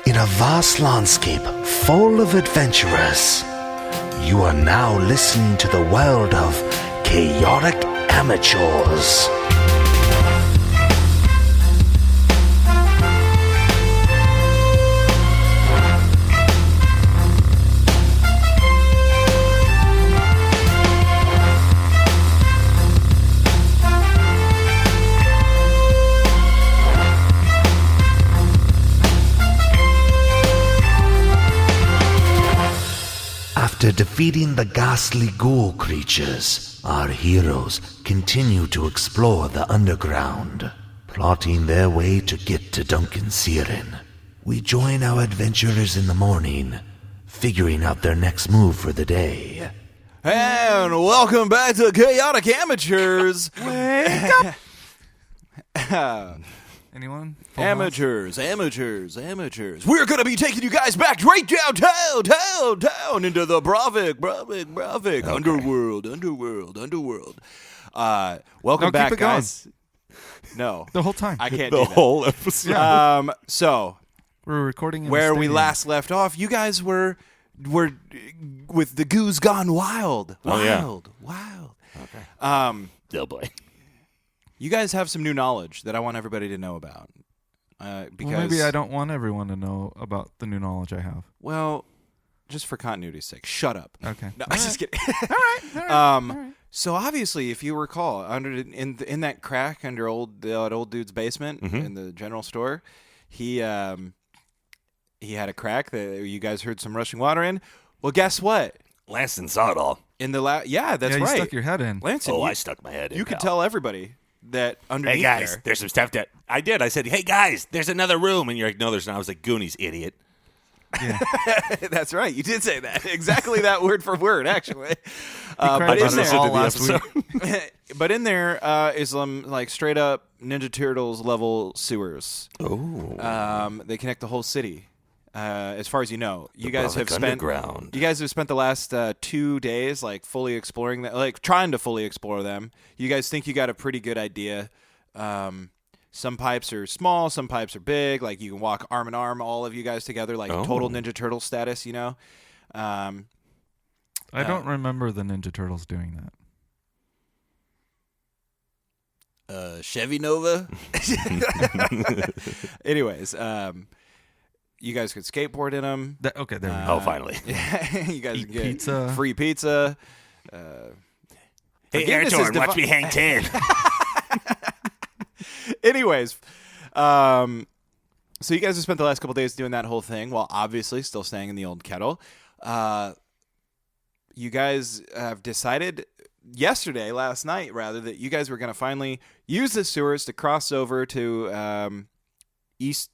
In a vast landscape full of adventurers, you are now listening to the world of chaotic amateurs. After defeating the ghastly ghoul creatures, our heroes continue to explore the underground, plotting their way to get to Duncan Searin. We join our adventurers in the morning, figuring out their next move for the day. And welcome back to Chaotic Amateurs. Wake up! Anyone? Amateurs. We're going to be taking you guys back right down into the Bravik. Underworld. Welcome back, keep it going. guys. No. The whole time. I can't do that. whole episode. Yeah. So, We're recording in where the we stadium. last left off, you guys were with the goose gone wild. Wild. Okay. Um, Oh boy. You guys have some new knowledge that I want everybody to know about. Because Well, maybe I don't want everyone to know about the new knowledge I have. Well, just for continuity's sake, shut up. Okay. No, I'm just kidding. All right. So obviously, if you recall, in that crack under that old dude's basement in the general store, he had a crack that you guys heard some rushing water in. Well, guess what? Lanston saw it all. In the yeah, that's Yeah, you right. stuck your head in. Lanston, I stuck my head in. you could pal. tell everybody that underneath Hey guys, there. there's some stuff that I did. I said, hey guys, there's another room, and you're like, no, there's not. I was like, Goonies, idiot. Yeah. That's right. You did say that. Exactly that word for word, actually. cried But in about it there, all last week. but in there is like straight up Ninja Turtles level sewers. Oh. They connect the whole city. As far as you know, you guys Bravik have spent Underground. You guys have spent the last 2 days like fully exploring that, like trying to fully explore them. You guys think you got a pretty good idea. Some pipes are small, some pipes are big. Like you can walk arm in arm, all of you guys together, like total Ninja Turtle status. You know. I don't remember the Ninja Turtles doing that. Chevy Nova. Anyways, you guys could skateboard in them. Okay, there we go. Oh, finally. You guys Eat can get pizza. free pizza. Hey, Forgiveness is Airtorn, watch me hang 10. Anyways, so you guys have spent the last couple days doing that whole thing while obviously still staying in the old kettle. You guys have decided last night, that you guys were going to finally use the sewers to cross over to East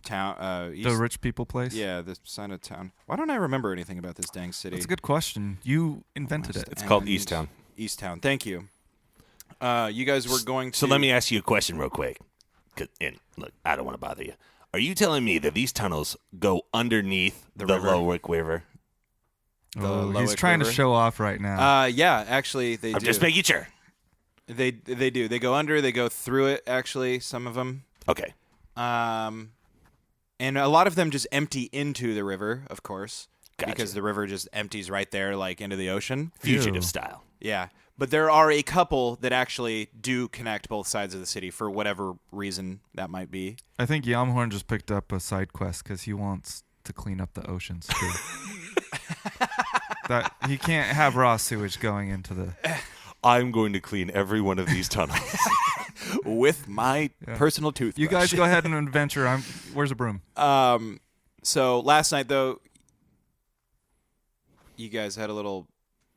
Town. The rich people place? Yeah, the sign of town. Why don't I remember anything about this dang city? That's a good question. You invented it. It's called East Town. East Town. Thank you. You guys were going to... So let me ask you a question real quick. Look, I don't want to bother you. Are you telling me that these tunnels go underneath the river. Lowick River? He's Lowick trying to River? show off right now. Yeah, actually, they I'm do. just making sure. They do. They go under. They go through it. Actually, some of them. Okay. And a lot of them just empty into the river, of course, Gotcha. because the river just empties right there, like into the ocean. Fugitive Ew. style. Yeah, but there are a couple that actually do connect both sides of the city for whatever reason that might be. I think Yamhorn just picked up a side quest because he wants to clean up the oceans too. That he can't have raw sewage going into the. I'm going to clean every one of these tunnels. With my personal toothbrush. You guys go ahead and adventure. Where's a broom? So last night, though, you guys had a little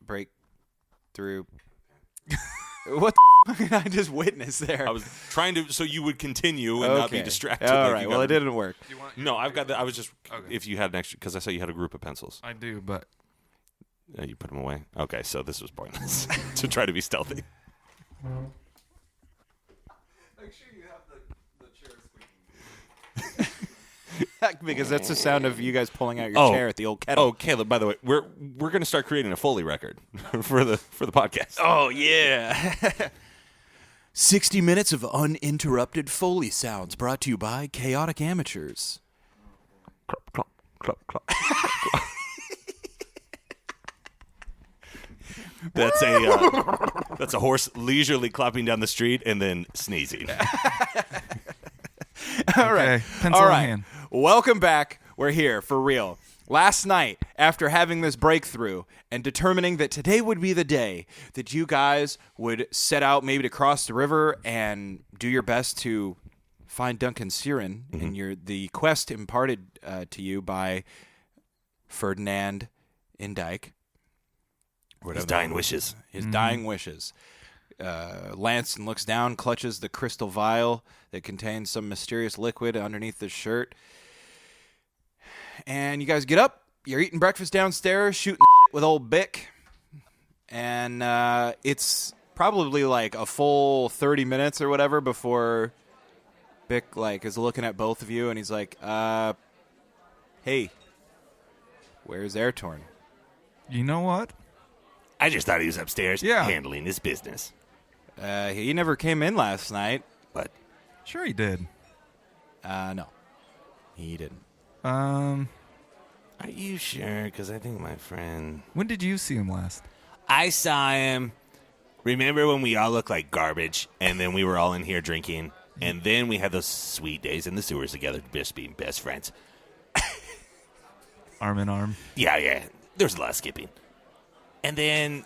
breakthrough. What the fuck did I just witness there? I was trying to, so you would continue and not be distracted. All like right. you Well, got- it didn't work. No, I've got that. I was just, Okay. if you had an extra, because I saw you had a group of pencils. I do, but You put them away. Okay, so this was pointless to try to be stealthy. Make sure you have the chair squeaking. Because that's the sound of you guys pulling out your chair at the old kettle. Oh, Caleb, by the way, we're going to start creating a Foley record for the podcast. Oh, yeah. 60 minutes of uninterrupted Foley sounds brought to you by Chaotic Amateurs. Clop, clop, clop, clop. That's a horse leisurely clopping down the street and then sneezing. All right. Okay, pencil All in right. hand. Welcome back. We're here for real. Last night, after having this breakthrough and determining that today would be the day that you guys would set out maybe to cross the river and do your best to find Duncan Siren in the quest imparted to you by Ferdinand Indike. His dying wishes. His dying wishes. Lanston looks down, clutches the crystal vial that contains some mysterious liquid underneath the shirt. And you guys get up. You're eating breakfast downstairs, shooting with old Bick. And it's probably like a full 30 minutes or whatever before Bick is looking at both of you, and he's like, hey, where's Airtorn? You know what? I just thought he was upstairs Yeah. handling his business. He never came in last night. But Sure he did. No, he didn't. are you sure? Because I think my friend... When did you see him last? I saw him. Remember when we all looked like garbage, and then we were all in here drinking, and then we had those sweet days in the sewers together, just being best friends. Arm in arm. Yeah. There was a lot of skipping. And then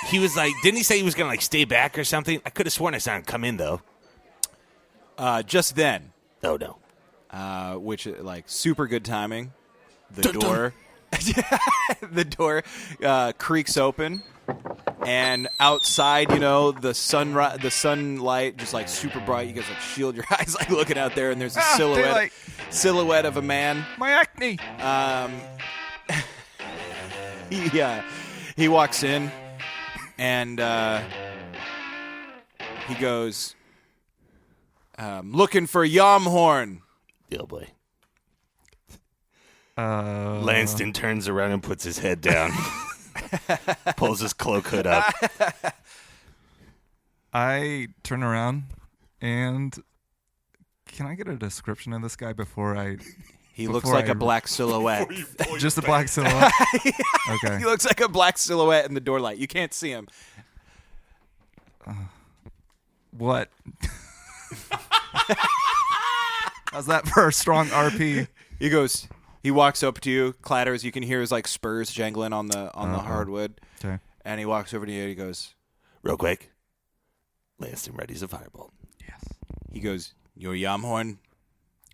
he was like, didn't he say he was going to stay back or something? I could have sworn I saw him come in, though. Just then, Oh, no. which super good timing. The Dun, door, the door creaks open, and outside, the sunlight just super bright. You guys shield your eyes, looking out there, and there's a silhouette of a man. My acne. He walks in, and he goes, looking for Yamhorn. Oh, boy. Uh, Lanston turns around and puts his head down. Pulls his cloak hood up. I turn around and can I get a description of this guy before I? He looks like a black silhouette. Just a black silhouette. Okay. He looks like a black silhouette in the doorlight. You can't see him. What? How's that for a strong RP? He walks up to you, clatters. You can hear his spurs jangling on the hardwood. Okay. And he walks over to you and he goes, Real quick. Lanston readies a firebolt. Yes. he goes, "You're Yamhorn?"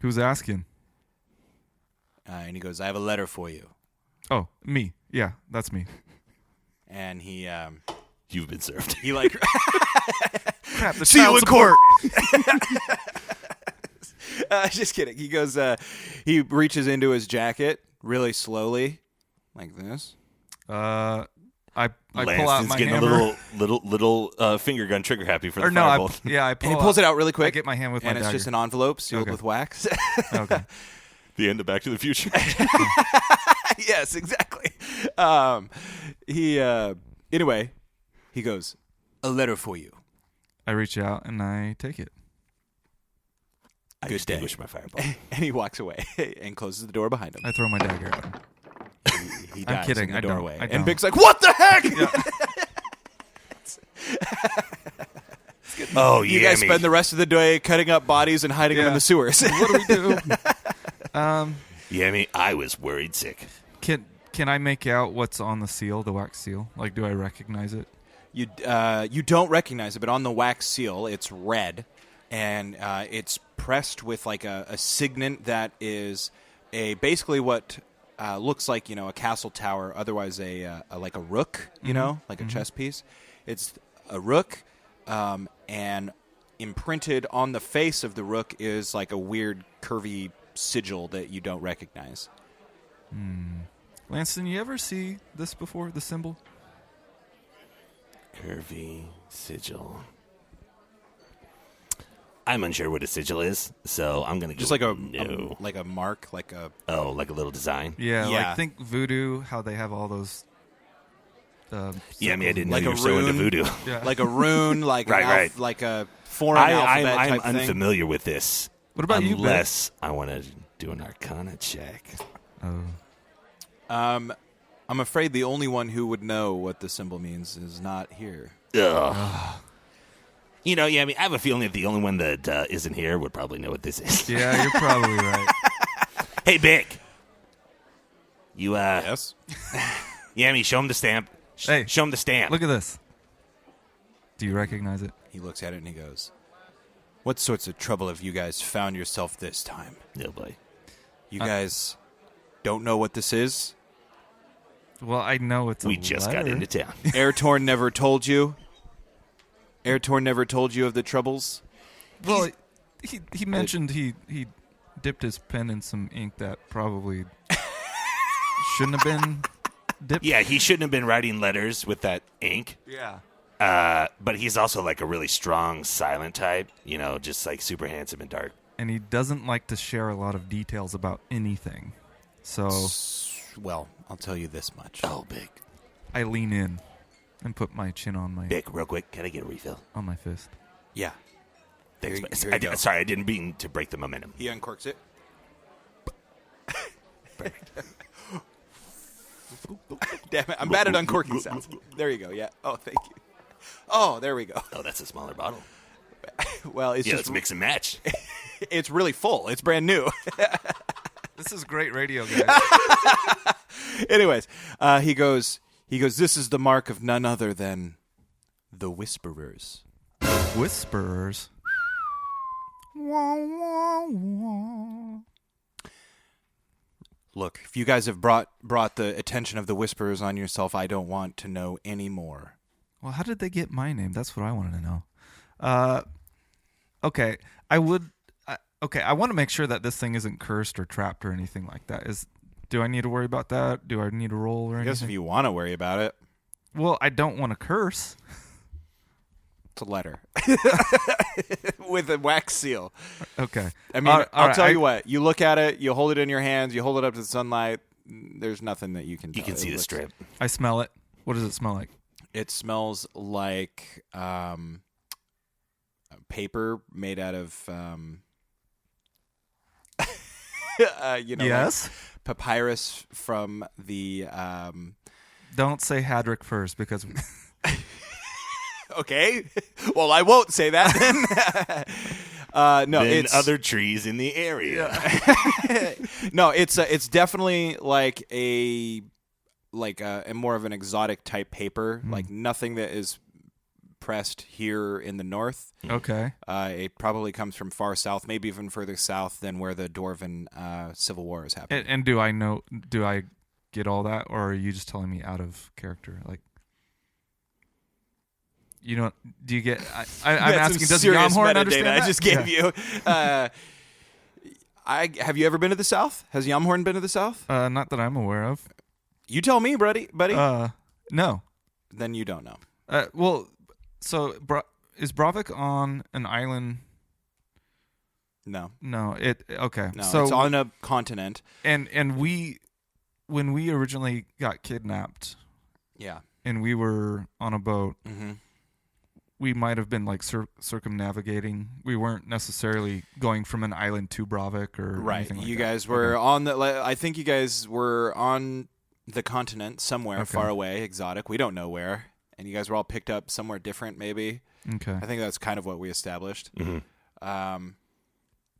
Who's asking? And he goes, "I have a letter for you." Oh, me. Yeah, that's me. And he You've been served. he like Crap, the See you child in support. just kidding. He goes, he reaches into his jacket really slowly, like this. I pull out Lanston's my getting hammer. a little finger gun trigger happy for the Or no, I firebolt. pull And he pulls it out really I quick. get my hand with and my it's dagger. just an envelope sealed Okay. with wax. Okay. The end of Back to the Future. Yes, exactly. Anyway, he goes, "A letter for you." I reach out and I take it. I Good extinguish my firebolt. And he walks away and closes the door behind him. I throw my dagger at him. He I'm dies kidding. in the I don't. doorway. I And don't. Big's like, "What the heck?" Oh, You yeah. guys spend the rest of the day cutting up bodies and hiding them in Yeah. the sewers. What do we do? Yammy, I was worried sick. Can I make out what's on the seal, the wax seal? Like, do I recognize it? You don't recognize it, but on the wax seal, it's red, and it's pressed with like a signet that is basically what looks like a castle tower, otherwise a like a rook, like a chess piece. It's a rook, and imprinted on the face of the rook is like a weird curvy sigil that you don't recognize. Lanston, you ever see this before, the symbol? Curvy sigil. I'm unsure what a sigil is, so I'm gonna go Just like a no. like a mark, like a Like a little design. Yeah, Yeah. like think voodoo, how they have all those... Yeah, I mean, I didn't Like know a you were so into rune? voodoo. Yeah. like a rune, like Right, an right. like a foreign alphabet I'm type thing. unfamiliar with this. What about you, Ben? Unless I want to Do an Arcana check. Oh. I'm afraid the only one who would know what the symbol means is not here. Ugh. You know, yeah, I mean, I have a feeling that the only one that isn't here would probably know what this is. Yeah, you're probably right. Hey, Bick. You, Yes? Yami, show him the stamp. Hey, Show him the stamp. Look at this. Do you recognize it? He looks at it and he goes, "What sorts of trouble have you guys found yourself this time? Oh, boy. You guys don't know what this is? Well, I know it's a We just got letter. into town. Airtorn never told you? Airtorn never told you of the troubles? Well, he mentioned he dipped his pen in some ink that probably shouldn't have been dipped. Yeah, he shouldn't have been writing letters with that ink. Yeah. But he's also like a really strong silent type, you know, just like super handsome and dark. And he doesn't like to share a lot of details about anything. So Well, I'll tell you this much. Oh, Bick. I lean in and put my chin on my Bick, real quick, can I get a refill? fist. Yeah. Thanks. Here I you go. sorry, I didn't mean to break the momentum. He uncorks it. Damn it, I'm bad at uncorking sounds. There you go, yeah. Oh, thank you. Oh, there we go. Oh, that's a smaller bottle. Well, it's Yeah, just let's mix and match. it's really full. It's brand new. This is great radio, guys. Anyways, he goes, this is the mark of none other than the Whisperers. Whisperers. Wah, wah, wah. Look, if you guys have brought the attention of the Whisperers on yourself, I don't want to know any more. Well, how did they get my name? That's what I wanted to know. Okay, I want to make sure that this thing isn't cursed or trapped or anything like that. Do I need to worry about that? Do I need to roll or I anything? guess if you want to worry about it, Well, I don't want to curse. it's a letter with a wax seal. Okay. I mean, All I'll right, tell you what. You look at it, you hold it in your hands, you hold it up to the sunlight. There's nothing that you can tell. You can see It the looks- strip. I smell it. What does it smell like? It smells like paper made out of, Yes. like papyrus from the. Don't say Hadrick first because Okay, well, I won't say that then. No, Then it's other trees in the area. no, it's definitely like a more of an exotic type paper, like nothing that is pressed here in the north. okay. It probably comes from far south, maybe even further south than where the Dwarven Civil War is happening. And do I get all that, or are you just telling me out of character? Like, you know, do you get? I'm That's asking. some Does serious Yamhorn metadata understand I that? just gave Yeah. you. Have you ever been to the South? Has Yamhorn been to the South? Not that I'm aware of. You tell me, buddy. No. Then you don't know. Well, so is Bravik on an island? No, No. Okay. no. So it's on a continent. and when we originally got kidnapped Yeah. and we were on a boat, Mm-hmm. we might have been like circumnavigating. We weren't necessarily going from an island to Bravik or Right. anything like You that. guys were Okay. on the. I think you guys were on the continent somewhere Okay. far away, exotic. We don't know where. And you guys were all picked up somewhere different, maybe. Okay. I think that's kind of what we established. Mm-hmm.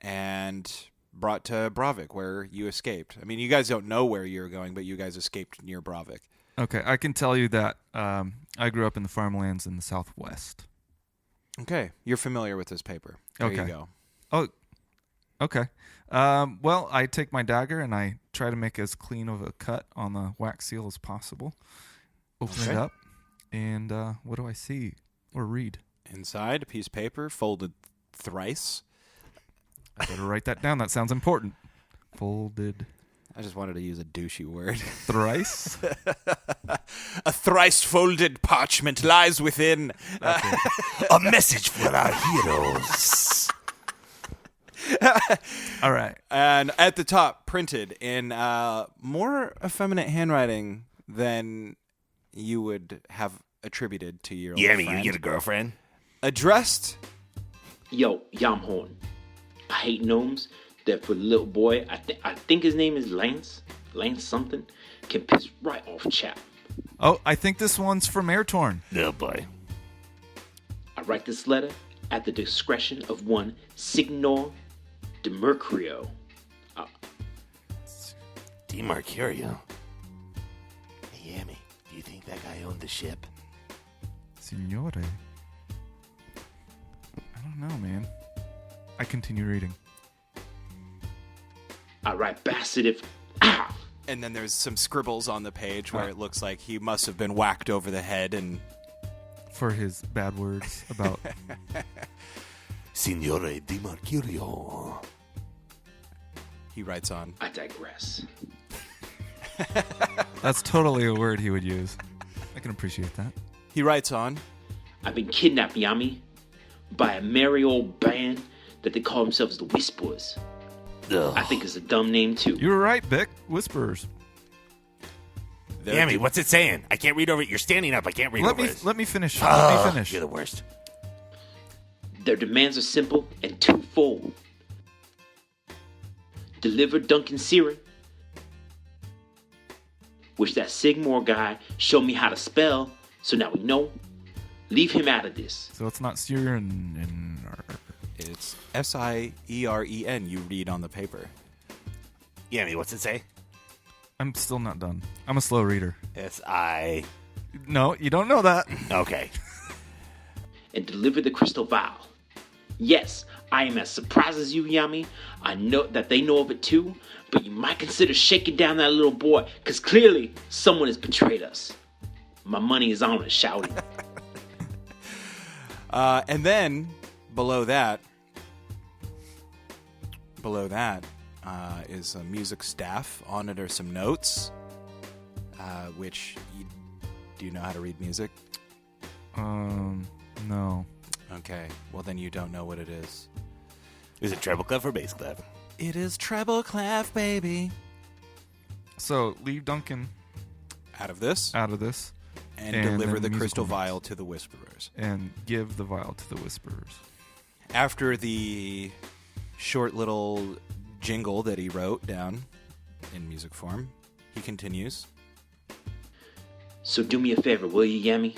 And brought to Bravik, where you escaped. I mean, you guys don't know where you're going, but you guys escaped near Bravik. Okay. I can tell you that I grew up in the farmlands in the Southwest. Okay, you're familiar with this paper. There you Okay. go. Oh, okay. Well, I take my dagger and I try to make as clean of a cut on the wax seal as possible. Open it Okay. up, and what do I see or read? Inside, a piece of paper folded thrice. I better write that down. That sounds important. Folded I just wanted to use a douchey word. thrice. A thrice folded parchment lies within. A message for our heroes. All right. And at the top, printed in more effeminate handwriting than you would have attributed to your Yeah, I old mean, you friend. get a girlfriend. Addressed Yo, Yamhorn. I hate gnomes. that for the little boy, I think his name is Lance something, can piss right off chap. Oh, I think this one's from Airtorn. Oh, boy. I write this letter at the discretion of one Signor de Mercurio. DiMarcurio? Hey, Yami, do you think that guy owned the ship? Signore. I don't know, man. I continue reading. I write bastard if... And then there's some scribbles on the page where it looks like he must have been whacked over the head and... For his bad words about... Signore DiMarcurio. He writes on. I digress. That's totally a word he would use. I can appreciate that. He writes on. I've been kidnapped, Yami, by a merry old band that they call themselves the Whisperers. Ugh. I think it's a dumb name, too. You were right, Bick. Whisperers. Yami, what's it saying? I can't read over it. You're standing up. I can't read over it. Let me finish. You're the worst. Their demands are simple and twofold. Deliver Duncan Searing, which that Sigmore guy showed me how to spell, so now we know. Leave him out of this. So it's not Siren. It's Sieren, you read on the paper. Yami, what's it say? I'm still not done. I'm a slow reader. S-I... No, you don't know that. Okay. And deliver the crystal vial. Yes, I am as surprised as you, Yami. I know that they know of it too, but you might consider shaking down that little boy, because clearly someone has betrayed us. My money is on it, shouting. And then, below that is a music staff. On it are some notes, do you know how to read music? No. Okay, well then you don't know what it is. Is it treble clef or bass clef? It is treble clef, baby. So leave Duncan Out of this, and deliver then the musical crystal notes. vial to the Whisperers. And give the vial to the Whisperers. After the short little jingle that he wrote down in music form, he continues. So do me a favor, will you, Yami?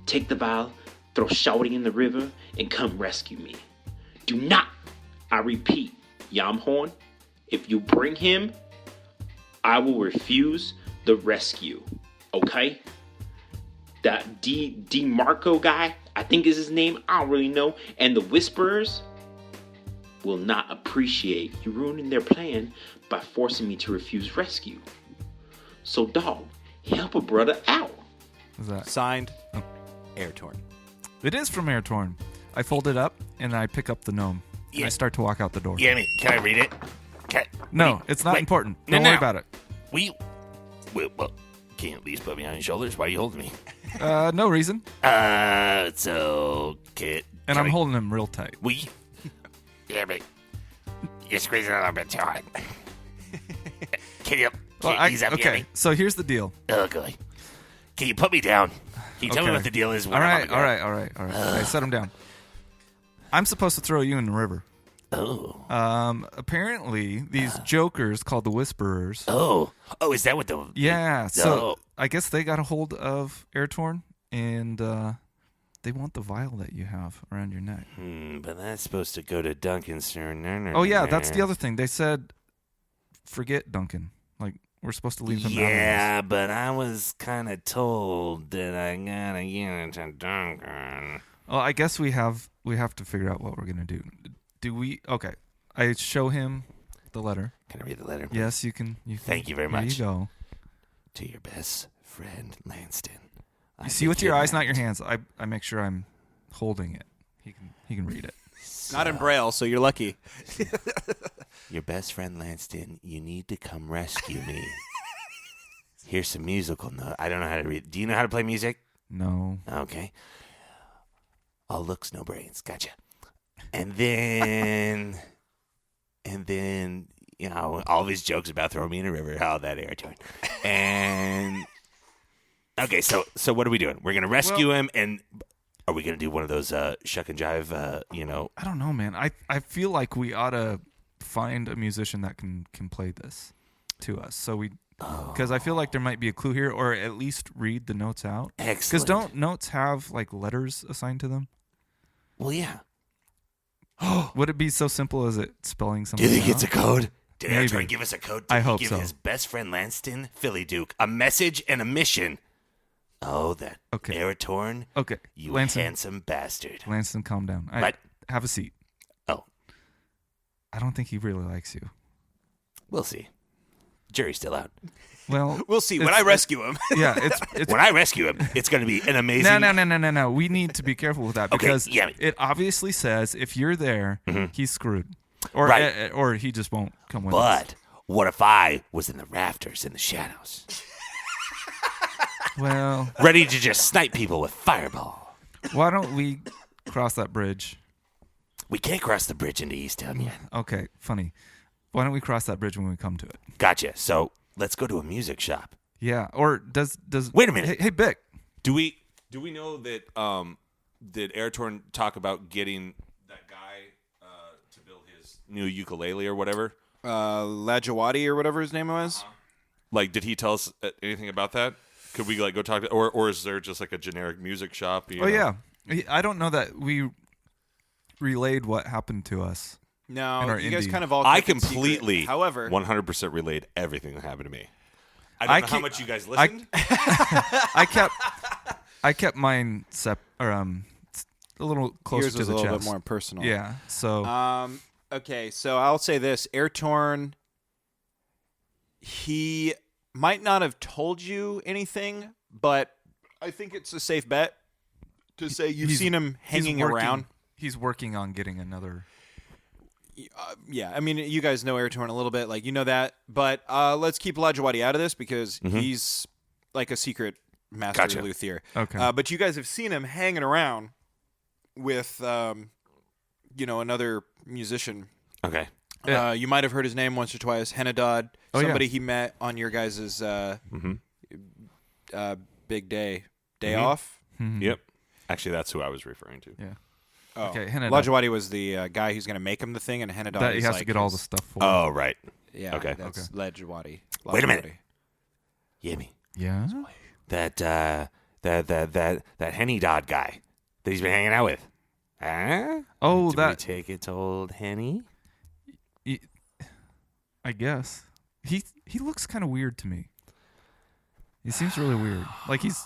Take the vial, throw shouting in the river, and come rescue me. Do not, I repeat, Yamhorn, if you bring him, I will refuse the rescue. Okay? That DeMarco guy, I think is his name, I don't really know, and the Whisperers will not appreciate you ruining their plan by forcing me to refuse rescue. So, dog, help a brother out. Is that? Signed, Airtorn. It is from Airtorn. I fold it up and I pick up the gnome. And Yeah. I start to walk out the door. Yami, can I read it? No, it's not important. No, Don't no. worry about it. Well, can you at least put me on your shoulders? Why are you holding me? No reason. So, kid. And I'm holding him real tight. Yami, you're squeezing it a little bit too hard. Can you Well, ease up, okay, Yami? so here's the deal. Oh, good. Can you put me down? Can you tell me Okay. what the deal is? All right. I set him down. I'm supposed to throw you in the river. Oh. Apparently, these jokers called the Whisperers. Oh, is that what the... Yeah, so Oh. I guess they got a hold of Airtorn, and they want the vial that you have around your neck. But that's supposed to go to Duncan, sir. Oh, yeah, that's the other thing. They said, forget Duncan. Like, we're supposed to leave him out of Yeah, but I was kind of told that I gotta get it to Duncan. this. Well, I guess we have to figure out what we're going to do. Do we? Okay. I show him the letter. Can I read the letter? Yes, you can. Thank you very Here much. you go. To your best friend, Lanston. You see with your eyes, not your hands. I make sure I'm holding it. He can read it. Not in Braille, so you're lucky. Your best friend, Lanston, you need to come rescue me. Here's some musical note. I don't know how to read. Do you know how to play music? No. Okay. All looks, no brains. Gotcha. And then, you know, all of his jokes about throwing me in a river. How that Airtorn. And okay, so what are we doing? We're gonna rescue him, and are we gonna do one of those shuck and jive? I don't know, man. I feel like we ought to find a musician that can play this to us. So because I feel like there might be a clue here, or at least read the notes out. Excellent. Because don't notes have like letters assigned to them? Well, yeah. Would it be so simple as it spelling Do something you think out? it's a code? Did Maybe. Airtorn give us a code? I Did he hope give so. his best friend Lanston, Philly Duke, a message and a mission? Oh, that Okay. Airtorn, Okay. you Lanston, handsome bastard. Lanston, calm down. What? Have a seat. Oh, I don't think he really likes you. we'll see. Jury's still out. Well, We'll see when it's- I rescue him. yeah, it's When I rescue him, it's going to be an amazing. no. We need to be careful with that Okay, because yeah. it obviously says if you're there, he's screwed, or Right. or he just won't come with us. But what if I was in the rafters in the shadows, Well, ready to just snipe people with fireball? why don't we cross that bridge? We can't cross the bridge into Easttown yet. Okay, funny. Why don't we cross that bridge when we come to it? Gotcha. So let's go to a music shop. Yeah, or does Wait a minute. Hey, Bick. Do we know that did Airtorn talk about getting that guy to build his new ukulele or whatever? Lajawati or whatever his name was. Like, did he tell us anything about that? Could we like go talk to, or is there just like a generic music shop? You Oh know? yeah, I don't know that we relayed what happened to us. In No, our you guys indie. kind of all I kept it secret. completely, However, 100% relayed everything that happened to me. I don't I know how keep- much you guys listened. I kept mine a little closer yours to was the a little chest. bit more personal. Yeah. So Okay, so I'll say this: Airtorn, he might not have told you anything, but I think it's a safe bet to say you've he's- seen him he's hanging working- around. He's working on getting another. Yeah, I mean, you guys know Airtorn a little bit, like you know that. But let's keep Lajawati out of this because he's like a secret master Gotcha. luthier. Okay. But you guys have seen him hanging around with, another musician. Okay. Yeah. You might have heard his name once or twice. Henadad, Oh, yeah. somebody he met on your guys' big day off. Yep. Actually, that's who I was referring to. Yeah. Oh. Okay, Henadad. Lajawati was the guy who's going to make him the thing, and Henadad That he is has like to get all the his- stuff for. Oh, right. Yeah, Okay. that's Lajawati. Wait a minute. Lajawati. Yimmy. Yeah. That Henny Dodd guy that he's been hanging out with. Huh? Oh, Did we that. take it to old Henny? I guess he looks kind of weird to me. He seems really weird. Like he's.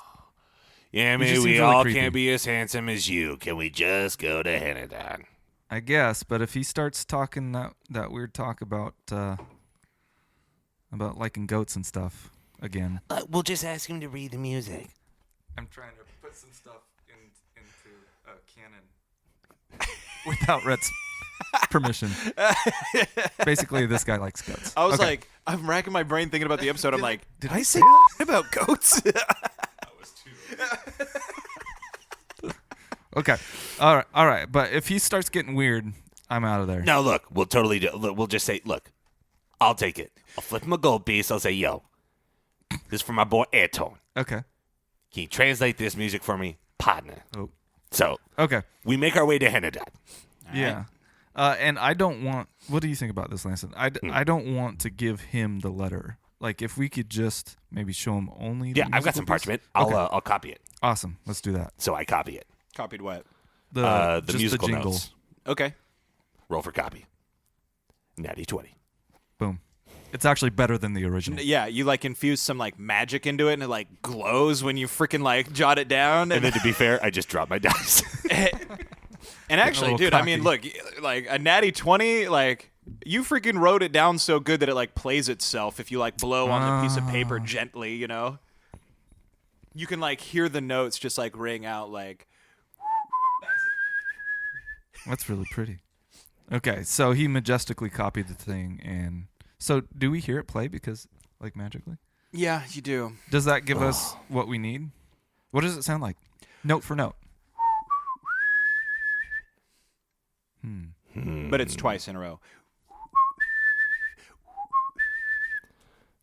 Yeah, He maybe just we seems really all creepy. can't be as handsome as you. Can we just go to Henadon? I guess, but if he starts talking that weird talk about liking goats and stuff again. We'll just ask him to read the music. I'm trying to put some stuff into canon without Rhett's permission. Basically, this guy likes goats. I was Okay. like, I'm racking my brain thinking about the episode. I'm like, did did I I say say that? about goats? Okay, all right. But if he starts getting weird, I'm out of there. No, look, we'll totally do. Look, we'll just say, look, I'll take it. I'll flip him a gold piece. I'll say, yo, this is for my boy Airtone. Okay. Can you translate this music for me, partner? Oh. So Okay. we make our way to Henadon. Yeah. And I don't want. What do you think about this, Lanston? I don't want to give him the letter. Like, if we could just maybe show him only. The Yeah, I've got some musical piece? parchment. Okay. I'll copy it. Awesome. Let's do that. So I copy it. Copied what? The just musical the jingle. notes. Okay. Roll for copy. Natty 20. Boom. It's actually better than the original. Yeah, you like infuse some like magic into it, and it like glows when you freaking like jot it down. And then to be fair, I just dropped my dice. And actually, little dude, I mean, look, cocky. like a natty 20, like you freaking wrote it down so good that it like plays itself if you like blow on the piece of paper gently, you know? You can like hear the notes just like ring out like That's really pretty. Okay, so he majestically copied the thing, and so do we hear it play because like magically? yeah, you do. Does that give us what we need? What does it sound like? Note for note. But it's twice in a row.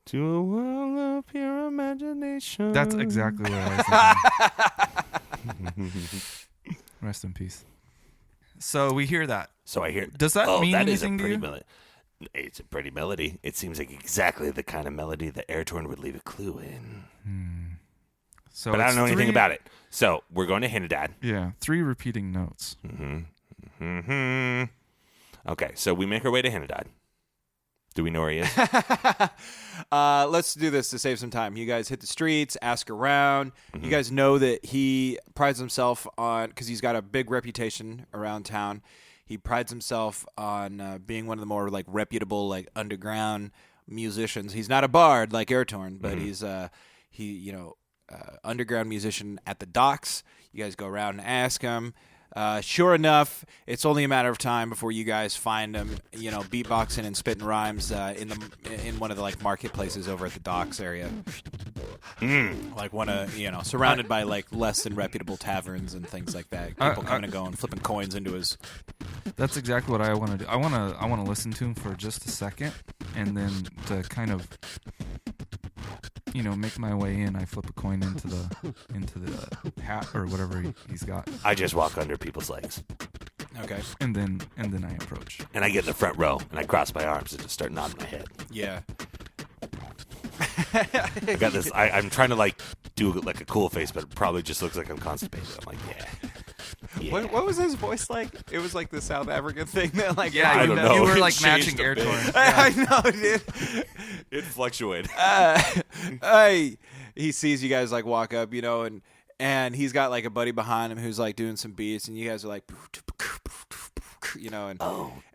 To a world of pure imagination. That's exactly what I was thinking. Rest in peace. So we hear that. So I hear. Does that mean that is a anything to pretty you? mili- It's a pretty melody. It seems like exactly the kind of melody that Airtorn would leave a clue in. So But I it's don't know anything 3 about it. So we're going to Hinadad. Yeah, 3 repeating notes. Okay, so we make our way to Hinadad. Do we know where he is? Let's do this to save some time. You guys hit the streets, ask around. You guys know that he prides himself on, because he's got a big reputation around town. He prides himself on being one of the more like reputable, like underground musicians. He's not a bard like Airtorn, but he's underground musician at the docks. You guys go around and ask him. Sure enough, it's only a matter of time before you guys find him, beatboxing and spitting rhymes in one of the like marketplaces over at the docks area. Like one of surrounded by like less than reputable taverns and things like that. People coming and going, flipping coins into his. That's exactly what I want to do. I want to listen to him for just a second, and then to kind of make my way in. I flip a coin into the hat or whatever he's got. I just walk under people's legs. Okay. And then I approach. And I get in the front row, and I cross my arms and just start nodding my head. Yeah. I got this. I'm trying to like do like a cool face, but it probably just looks like I'm constipated. I'm like, yeah. What was his voice like? It was like the South African thing that like Yeah, I don't know. You were It like changed matching a bit. Airtorn. I know, dude. It fluctuated. He sees you guys like walk up, and he's got like a buddy behind him who's like doing some beats, and you guys are like,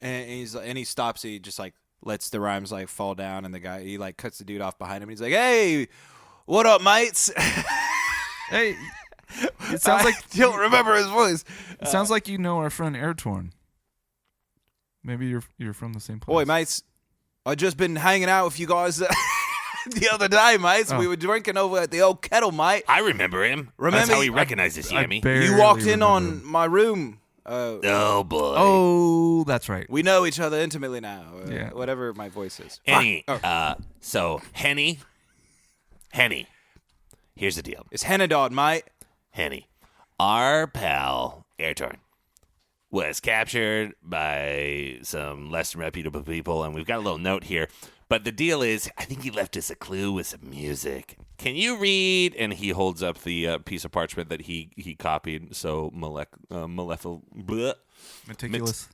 and he stops. And he just like lets the rhymes like fall down, and the guy he like cuts the dude off behind him. And he's like, "Hey, what up, mates?" Hey, it sounds like I don't remember his voice. it sounds like you know our friend Airtorn. Maybe you're from the same place. Boy, mates, I just been hanging out with you guys the other day, mates. Oh. We were drinking over at the old kettle, mate. I remember him. Remember That's how he you- recognizes Yami. You walked in Barely on remember. my room. Oh boy. Oh, that's right. We know each other intimately now. Yeah. Whatever my voice is. So Henny. Here's the deal. It's Henadod, mate. Henny, our pal Airtorn was captured by some less than reputable people, and we've got a little note here. But the deal is, I think he left us a clue with some music. Can you read? And he holds up the piece of parchment that he copied. So Meticulously.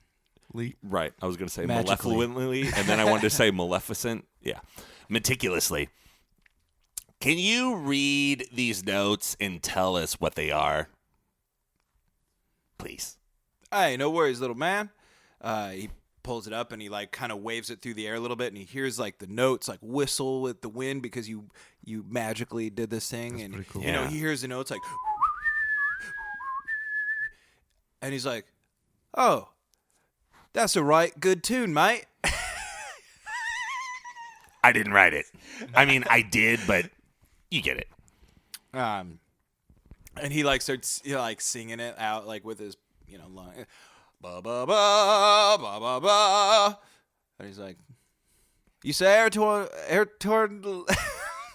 Right. I was going to say Magically. malevolently, and then I wanted to say maleficent. Yeah. Meticulously. Can you read these notes and tell us what they are? Please. Hey, no worries, little man. He pulls it up and he like kind of waves it through the air a little bit, and he hears like the notes like whistle with the wind because you magically did this thing. And pretty cool. Yeah. he hears the notes like, and he's like, "Oh, that's a right good tune, mate." I didn't write it. I mean, I did, but you get it. And he like starts singing it out like with his line, ba ba ba ba ba ba, and he's like, "You say Airtorn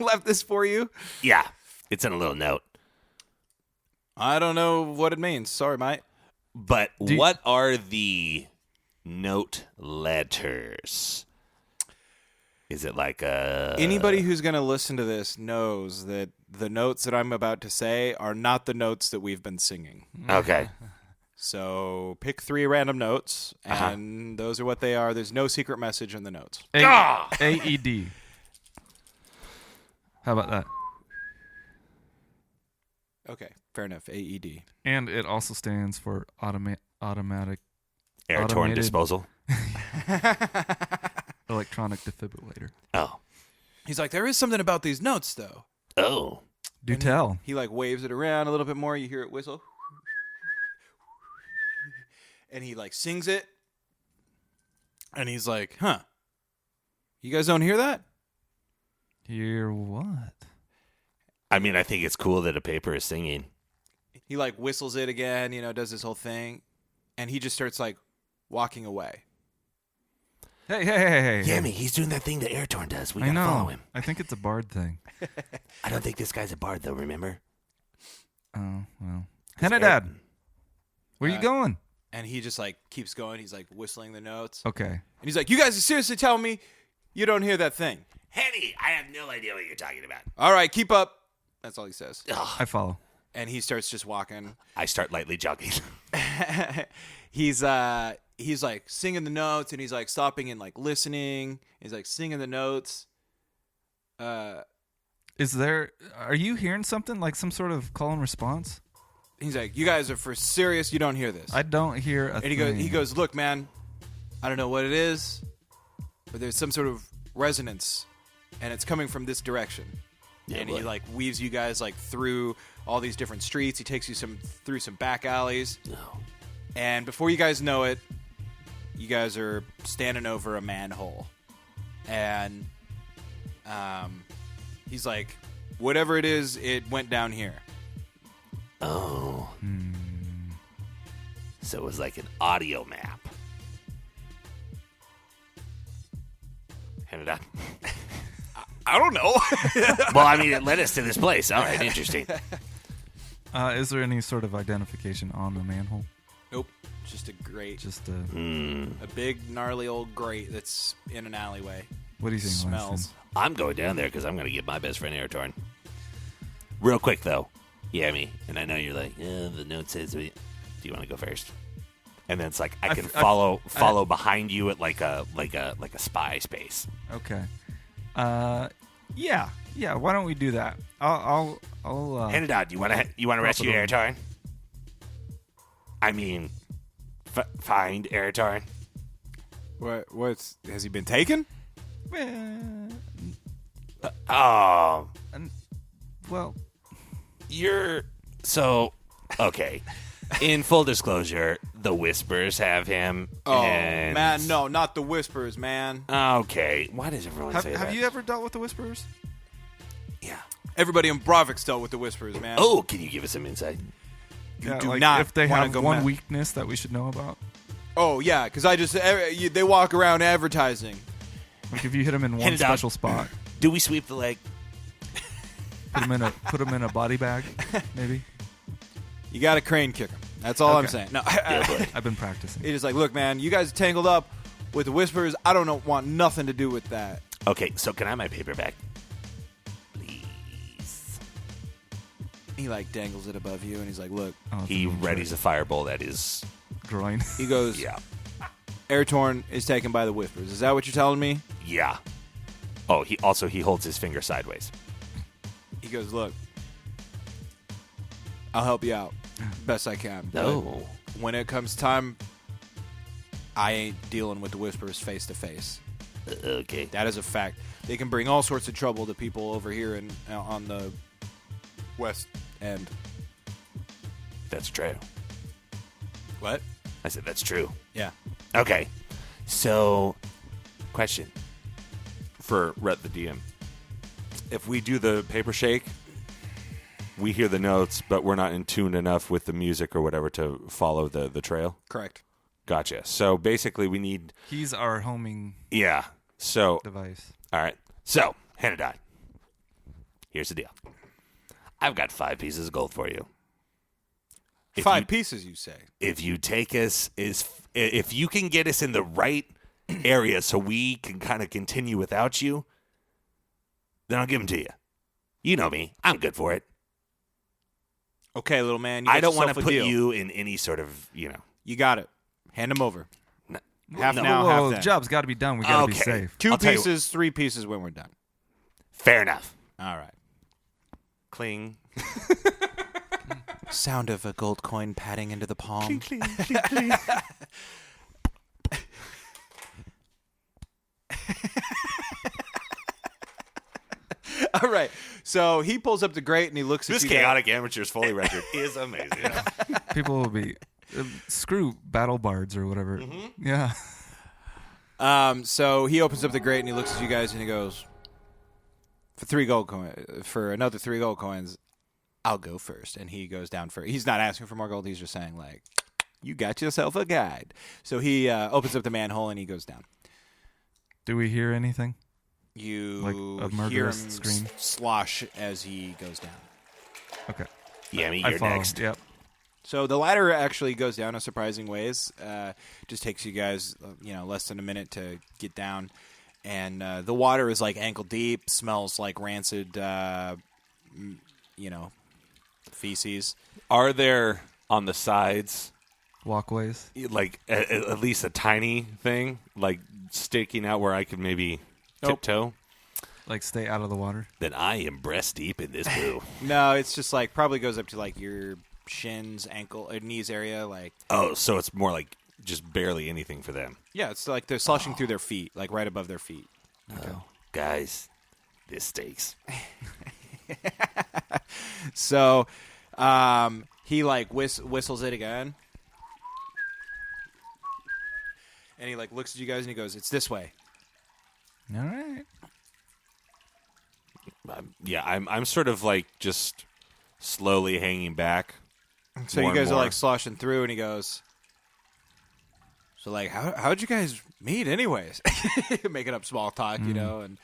left this for you?" Yeah. It's in a little note. I don't know what it means. Sorry, mate. But what are the note letters? Is it like a... Anybody who's going to listen to this knows that the notes that I'm about to say are not the notes that we've been singing. Okay. So pick 3 random notes, and those are what they are. There's no secret message in the notes. AED. How about that? Okay, fair enough. AED. And it also stands for automatic Airtorn automated- disposal. electronic defibrillator. Oh. He's like, there is something about these notes, though. Oh. Do tell. He like waves it around a little bit more. You hear it whistle. And he like sings it. And he's like, "Huh. You guys don't hear that?" Hear what? I mean, I think it's cool that a paper is singing. He like whistles it again, does this whole thing. And he just starts like walking away. Hey. Yami, he's doing that thing that Airtorn does. We I gotta know. follow him. I think it's a bard thing. I don't think this guy's a bard, though, remember? Oh, well. 'Cause Henadad, where you going? And he just like keeps going. He's like whistling the notes. Okay. And he's like, you guys are seriously telling me you don't hear that thing? Henny, I have no idea what you're talking about. All right, keep up. That's all he says. I follow. And he starts just walking. I start lightly jogging. He's like singing the notes, and he's like stopping and like listening. He's like singing the notes. Are you hearing something like some sort of call and response? He's like, you guys are for serious. You don't hear this. I don't hear a and thing. he goes, look, man, I don't know what it is, but there's some sort of resonance, and it's coming from this direction. Yeah, and boy. he like weaves you guys like through all these different streets. He takes you through some back alleys. No. And before you guys know it, you guys are standing over a manhole. And he's like, whatever it is, it went down here. Oh. So it was like an audio map. Hand it up. I don't know. Well, I mean, it led us to this place. All right, interesting. Is there any sort of identification on the manhole? Nope. Just a grate. Just a big, gnarly old grate that's in an alleyway. what do you think, Smells. Winston? I'm going down there because I'm going to get my best friend Airtorn. Real quick, though. Yeah, me. And I know you're like, the note says, do you want to go first? And then it's like I can follow behind you at like a spy space. Okay. Yeah. Why don't we do that? I'll Hand it out. You want to rescue it over. Airtorn? I mean, find Airtorn. What's has he been taken? Oh, well, you're so okay. In full disclosure, the Whispers have him. Oh, and man, no, not the Whispers, man. Okay, why does everyone say that? have you ever dealt with the Whisperers? Yeah. Everybody in Brovix dealt with the Whispers, man. Oh, can you give us some insight? You do like not if they wanna have go one mess- weakness that we should know about. Oh, yeah, because they walk around advertising. Like if you hit them in one Hand it out. special spot, Do we sweep the leg? put them in a body bag, maybe. You got to crane kick them. That's all I'm Okay. saying. No, I've been practicing. It is like, look, man, you guys are tangled up with the Whispers. I don't want nothing to do with that. Okay, so can I have my paper back? Please. He like dangles it above you, and he's like, look. Oh, it's He a mean readies a firebolt at his. trick. groin. He goes, Yeah. Airtorn is taken by the Whispers. Is that what you're telling me? Yeah. Oh, he holds his finger sideways. He goes, look, I'll help you out best I can. No. But when it comes time, I ain't dealing with the Whispers face to face. Okay. That is a fact. They can bring all sorts of trouble to people over here on the west end. That's true. What? I said that's true. Yeah. Okay. So, question. For Rhett the DM. If we do the paper shake, we hear the notes, but we're not in tune enough with the music or whatever to follow the trail. Correct. Gotcha. So basically we need... He's our homing Yeah. So, device. all right. So, Henadon. Here's the deal. I've got 5 pieces of gold for you. If 5 you- pieces, you say? If you take us if you can get us in the right area so we can kind of continue without you, then I'll give them to you. You know me. I'm good for it. Okay, little man. You I got don't want to yourself a put deal. you in any sort of, You got it. Hand him over. Half no. now, Whoa, half the then. job's got to be done. We got to be Okay. safe. 2 I'll tell you pieces, 3 pieces when we're done. Fair enough. All right. cling. Sound of a gold coin patting into the palm. All right. So he pulls up the grate and he looks at This you. Chaotic Amateurs Foley record is amazing. People will be screw battle bards or whatever. Mm-hmm. Yeah. So he opens up the grate and he looks at you guys and he goes, for another 3 gold coins, I'll go first. And he goes down first. He's not asking for more gold. He's just saying, like, you got yourself a guide. So he opens up the manhole and he goes down. Do we hear anything? You Like a hear murderous him scream? slosh as he goes down. Okay. Yami, I you're follow. next. Yep. So the ladder actually goes down in surprising ways. Just takes you guys, less than a minute to get down. And the water is like ankle deep, smells like rancid, feces. Are there on the sides, Walkways. like at least a tiny thing, like sticking out where I could maybe tiptoe? Like stay out of the water. Then I am breast deep in this poo. No, it's just like probably goes up to like your shins, ankle, knees area. Like, Oh, so it's more like just barely anything for them. yeah, it's like they're sloshing through their feet, like right above their feet. Oh, guys, this stinks. So he like whistles it again, and he like looks at you guys and he goes, "It's this way." All right. I'm sort of like just slowly hanging back. So more you guys and are more. like sloshing through, and he goes, "So like, how'd you guys meet, anyways?" Making up small talk, and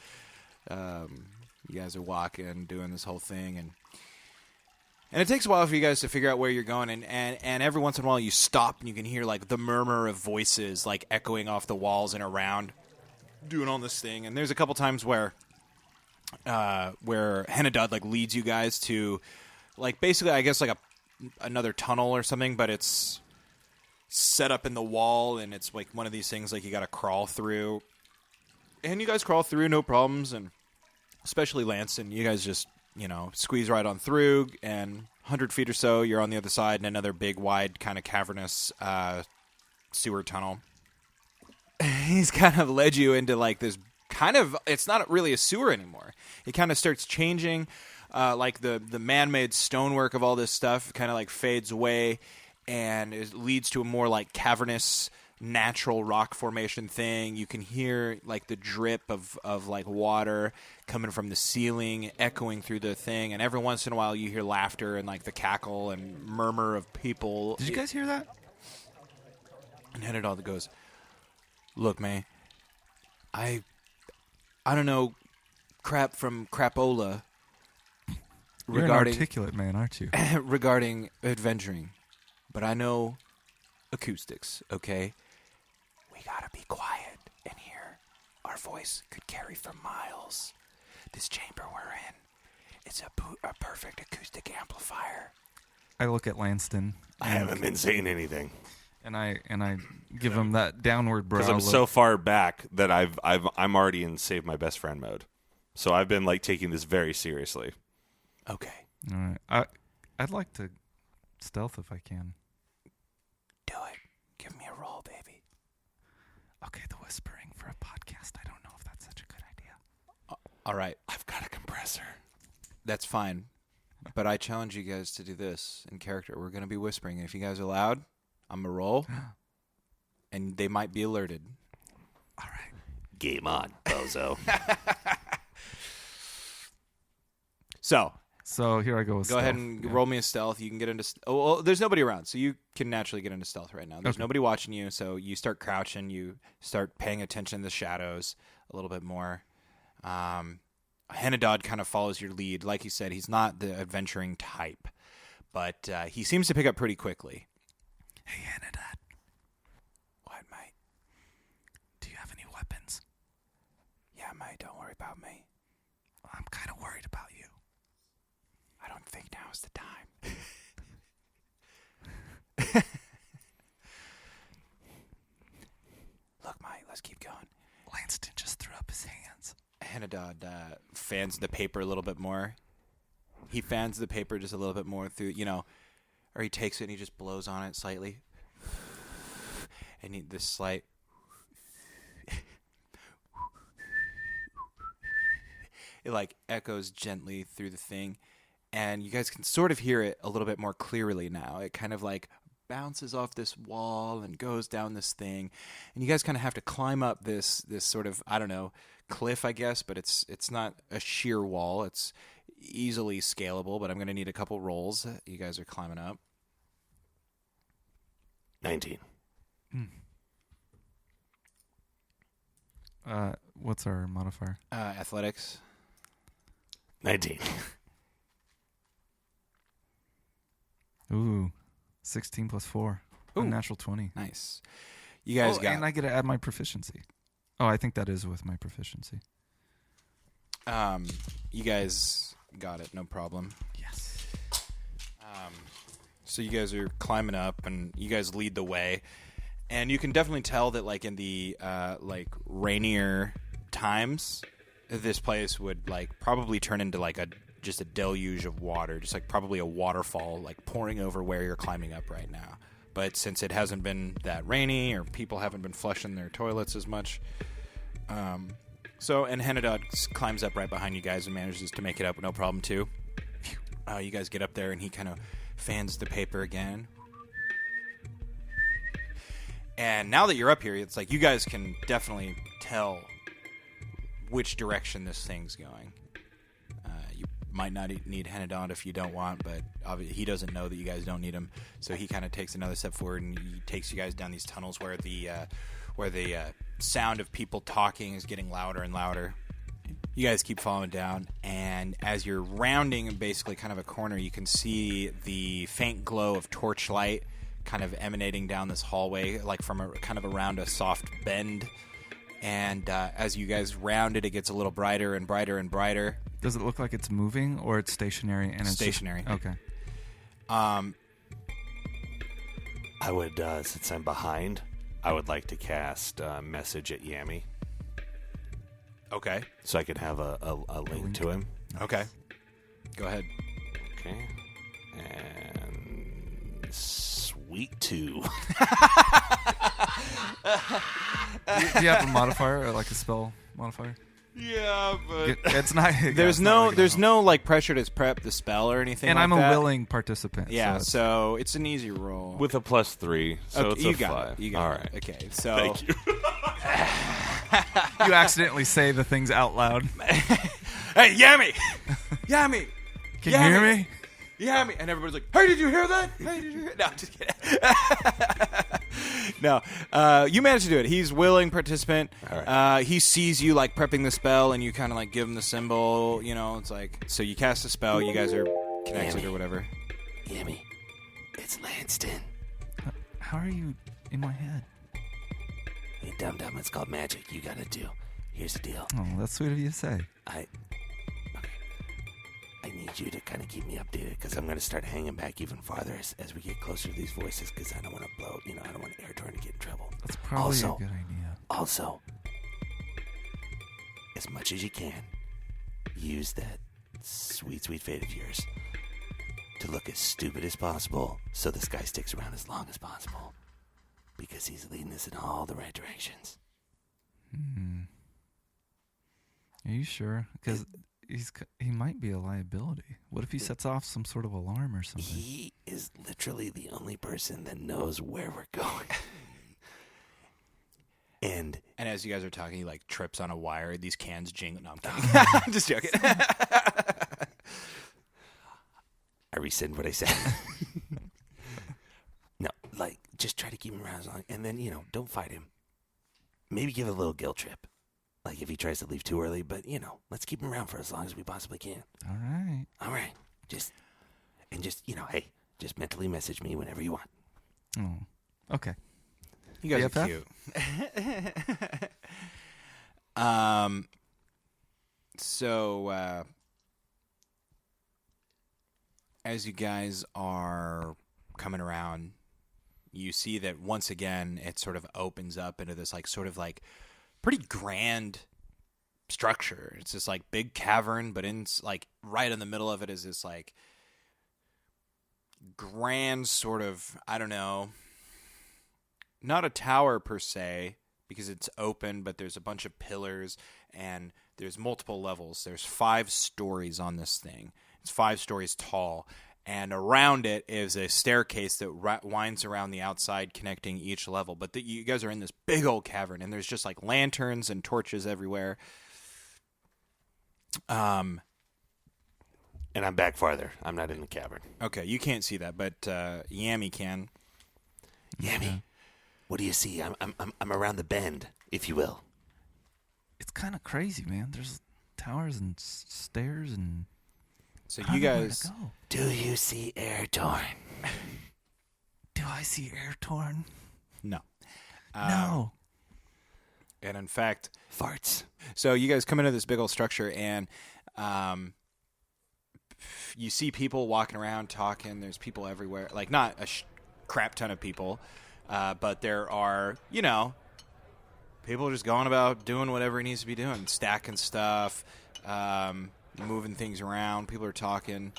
you guys are walking, doing this whole thing, and it takes a while for you guys to figure out where you're going, and every once in a while you stop and you can hear like the murmur of voices like echoing off the walls and around, doing all this thing. And there's a couple times where Henadad like leads you guys to like basically I guess like another tunnel or something, but it's set up in the wall and it's like one of these things like you got to crawl through. And you guys crawl through, no problems, and especially Lance, and you guys just, squeeze right on through, and 100 feet or so, you're on the other side in another big, wide, kind of cavernous sewer tunnel. He's kind of led you into, like, this kind of, it's not really a sewer anymore. It kind of starts changing, like, the man-made stonework of all this stuff kind of, like, fades away, and it leads to a more, like, cavernous natural rock formation thing. You can hear like the drip of like water coming from the ceiling echoing through the thing, and every once in a while you hear laughter and like the cackle and murmur of people. Did you guys hear that? And Henadad goes, "Look, man, I don't know crap from crapola You're an articulate man, aren't you? regarding adventuring, but I know acoustics, okay? We gotta be quiet in here. Our voice could carry for miles. This chamber we're in, it's a perfect acoustic amplifier." I look at Lanston. I haven't been saying anything And I give him that downward brow because I'm look. so far back that I'm already in save my best friend mode. So I've been like taking this very seriously. Okay, All right. I'd like to stealth if I can. do it. Give me a roll, baby. Okay, the whispering for a podcast. I don't know if that's such a good idea. All right, I've got a compressor. that's fine. But I challenge you guys to do this in character. We're gonna be whispering, and if you guys are loud, I'm gonna roll, and they might be alerted. All right. Game on, bozo. So here I go with go ahead stealth. and Yeah. roll me a stealth. You can get into. Well, there's nobody around, so you can naturally get into stealth right now. There's Okay. nobody watching you, so you start crouching. You start paying attention to the shadows a little bit more. Henadad kind of follows your lead. Like you said, he's not the adventuring type, but he seems to pick up pretty quickly. Hey, Henadad, What, mate? do you have any weapons? Yeah, mate. Don't worry about me. I'm kind of worried about you. I don't think now's the time. Look, mate. Let's keep going. Lanston just threw up his hands. Henadad fans the paper a little bit more. He fans the paper just a little bit more through, or he takes it and he just blows on it slightly. And this slight. It like echoes gently through the thing. And you guys can sort of hear it a little bit more clearly now. It kind of like bounces off this wall and goes down this thing. And you guys kind of have to climb up this sort of, I don't know, cliff, I guess, but it's not a sheer wall. It's easily scalable, but I'm going to need a couple rolls. You guys are climbing up. 19. What's our modifier? Athletics. 19. Ooh, 16 plus 4. Ooh. A natural 20. Nice. You guys got. And I get to add my proficiency. Oh, I think that is with my proficiency. You guys got it. No problem. Yes. So you guys are climbing up, and you guys lead the way, and you can definitely tell that, like in the like rainier times, this place would like probably turn into like just a deluge of water, just like probably a waterfall, like pouring over where you're climbing up right now. But since it hasn't been that rainy, or people haven't been flushing their toilets as much, and Henadad climbs up right behind you guys and manages to make it up, no problem too. You guys get up there, and he kind of fans the paper again. And now that you're up here, it's like you guys can definitely tell which direction this thing's going. You might not need Henadon if you don't want, but he doesn't know that you guys don't need him. So he kind of takes another step forward, and he takes you guys down these tunnels where the sound of people talking is getting louder and louder. You guys keep following down, and as you're rounding basically kind of a corner, you can see the faint glow of torchlight kind of emanating down this hallway, like from kind of around a soft bend. And as you guys round it, it gets a little brighter and brighter and brighter. Does it look like it's moving, or it's stationary? And it's stationary. Okay. I would, since I'm behind, I would like to cast a message at Yami. Okay. So I could have a link to him. Okay. Go ahead. Okay. And sweet 2. Do you have a modifier, or like a spell modifier? Yeah, but It's not. there's no like pressure to prep the spell or anything. And like I'm that. a willing participant. Yeah, so so it's an easy roll. With a +3, so okay, it's you a got 5. it. You got All it. right. Okay, so Thank you. you accidentally say the things out loud. Hey, Yami! Yami! Can you hear me? Yami! And everybody's like, hey, did you hear that? Hey, did you hear? No, I'm just kidding. No, you managed to do it. He's willing participant. All right. He sees you like prepping the spell, and you kind of like give him the symbol. You know, it's like, so you cast a spell. You guys are connected or whatever. Yami, it's Lanston. How are you in my head? Hey, dum-dum, it's called magic. You gotta do. Here's the deal. Oh, that's sweet of you to say. I need you to kind of keep me updated, because I'm going to start hanging back even farther as we get closer to these voices, because I don't want to blow, I don't want Airtorn to get in trouble. That's probably Also- a good idea. Also, as much as you can, use that sweet, sweet fate of yours to look as stupid as possible, so this guy sticks around as long as possible, because he's leading us in all the right directions. Are you sure? Because he might be a liability. What if he sets off some sort of alarm or something? He is literally the only person that knows where we're going. And as you guys are talking, he like trips on a wire. These cans jingle. No, I'm kidding. I'm just joking. I rescind what I said. No, like, just try to keep him around as long, and then, don't fight him. Maybe give a little guilt trip. Like, if he tries to leave too early, but, let's keep him around for as long as we possibly can. All right. All right. Just, hey, just mentally message me whenever you want. Oh, okay. You guys BFF? are cute. So, as you guys are coming around, you see that once again it sort of opens up into this like sort of like pretty grand structure. It's this like big cavern, but in like right in the middle of it is this like grand sort of, I don't know, not a tower per se because it's open, but there's a bunch of pillars and there's multiple levels. There's 5 stories on this thing. It's 5 stories tall. And around it is a staircase that winds around the outside, connecting each level. But you guys are in this big old cavern, and there's just like lanterns and torches everywhere. And I'm back farther. I'm not in the cavern. Okay, you can't see that, but Yami can. Yami, what do you see? I'm around the bend, if you will. It's kind of crazy, man. There's towers and stairs and... So I you don't know where guys... to go. Do you see Airtorn? Do I see air torn? No. No. And in fact, Farts. so you guys come into this big old structure, and you see people walking around talking. There's people everywhere. Like, not a crap ton of people, but there are, people just going about doing whatever it needs to be doing, stacking stuff, moving things around. People are talking.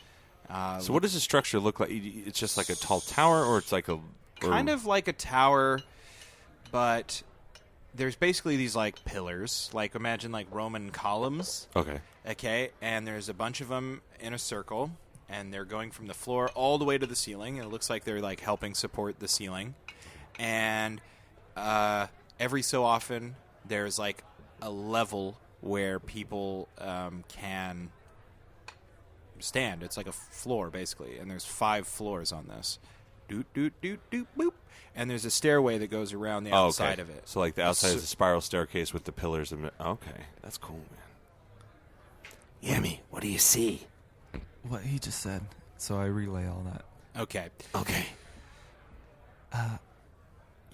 So what does the structure look like? It's just like a tall tower, or it's like a... Kind of like a tower, but there's basically these, like, pillars. Like, imagine, like, Roman columns. Okay. Okay, and there's a bunch of them in a circle, and they're going from the floor all the way to the ceiling, and it looks like they're, like, helping support the ceiling. And every so often, there's, like, a level where people can stand. It's like a floor, basically, and there's 5 floors on this. Doot, doot, doot, doot, boop. And there's a stairway that goes around the outside of it. So like the outside is a spiral staircase with the pillars. Okay, that's cool, man. Yummy, what do you see? What he just said. So I relay all that. Okay. Okay.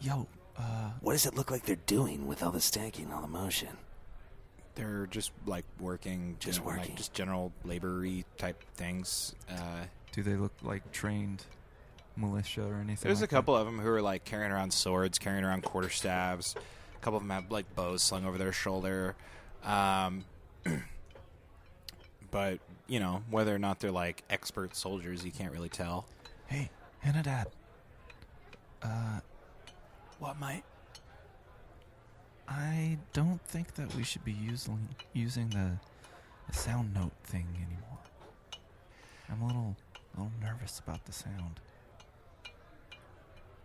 Yo, What does it look like they're doing with all the stacking, all the motion? They're just, like, working. Just like, working. just general labor-y type things. do they look like trained militia or anything? There's like a couple of them who are, like, carrying around swords, carrying around quarterstaffs. A couple of them have, like, bows slung over their shoulder. But, whether or not they're, like, expert soldiers, you can't really tell. That? Hey, Hannah Dad. What, mate? I don't think that we should be using the sound note thing anymore. I'm a little nervous about the sound.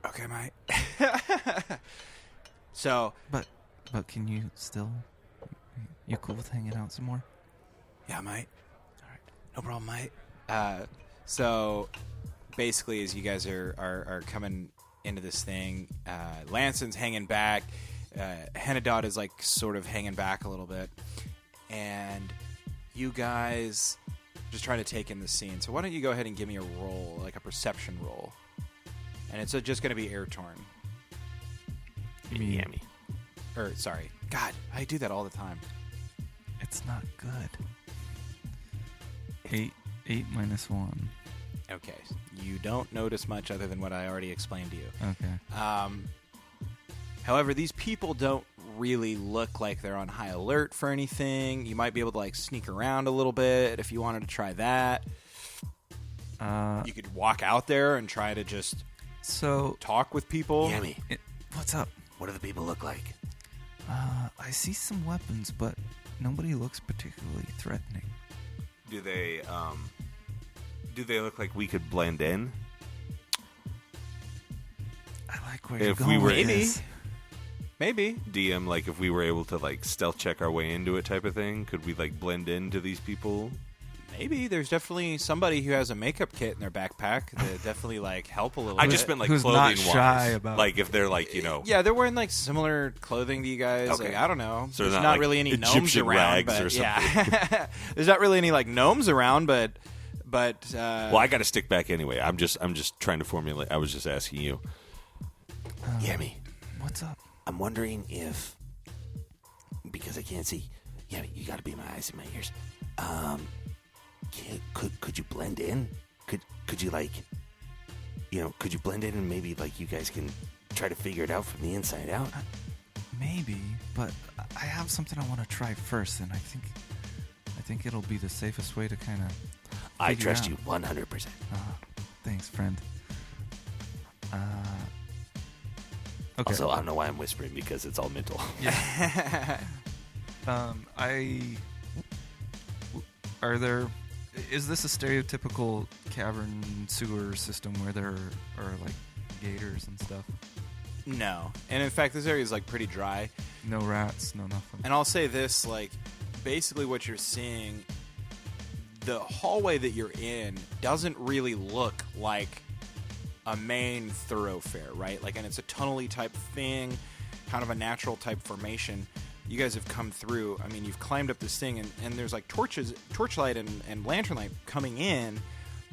Okay, mate. So, But can you still... You cool with hanging out some more? yeah, mate. All right. No problem, mate. So, basically, as you guys are coming into this thing, Lanson's hanging back. Henadot is, like, sort of hanging back a little bit. And you guys just trying to take in the scene. So why don't you go ahead and give me a roll, like a perception roll. And it's just going to be air torn. Yummy. Or, sorry. God, I do that all the time. It's not good. 8 minus 1. Okay. You don't notice much other than what I already explained to you. Okay. However, these people don't really look like they're on high alert for anything. You might be able to, like, sneak around a little bit if you wanted to try that. You could walk out there and try to just So, talk with people. Yummy. what's up? What do the people look like? I see some weapons, but nobody looks particularly threatening. Do they look like we could blend in? I like where you're If we going were- with Maybe. this. Maybe. DM, like if we were able to like stealth check our way into it type of thing, could we like blend into these people? Maybe. There's definitely somebody who has a makeup kit in their backpack that definitely, like, help a little I bit. just meant like Who's clothing not shy wise. about- Like if they're like, Yeah, they're wearing, like, similar clothing to you guys. Okay. Like, I don't know. So There's they're not not, like, really any gnomes Egyptian around. rags But, or yeah. There's not really any, like, gnomes around, but well, I got to stick back anyway. I'm just trying to formulate. I was just asking you. Yummy. What's up? I'm wondering if, because I can't see, Yummy, you got to be my eyes and my ears. Could you blend in? Could you like, could you blend in and maybe like you guys can try to figure it out from the inside out? Maybe, but I have something I want to try first, and I think it'll be the safest way to kind of. I trust you 100%. Thanks, friend. Okay. Also, I don't know why I'm whispering because it's all mental. Is this a stereotypical cavern sewer system where there are like gators and stuff? no. And, in fact, this area is, like, pretty dry. No rats, no nothing. And I'll say this, like, basically what you're seeing, the hallway that you're in doesn't really look like a main thoroughfare, right? Like, and it's a tunnel-y type thing, kind of a natural type formation. You guys have come through. I mean, you've climbed up this thing, and there's, like, torchlight and lantern light coming in,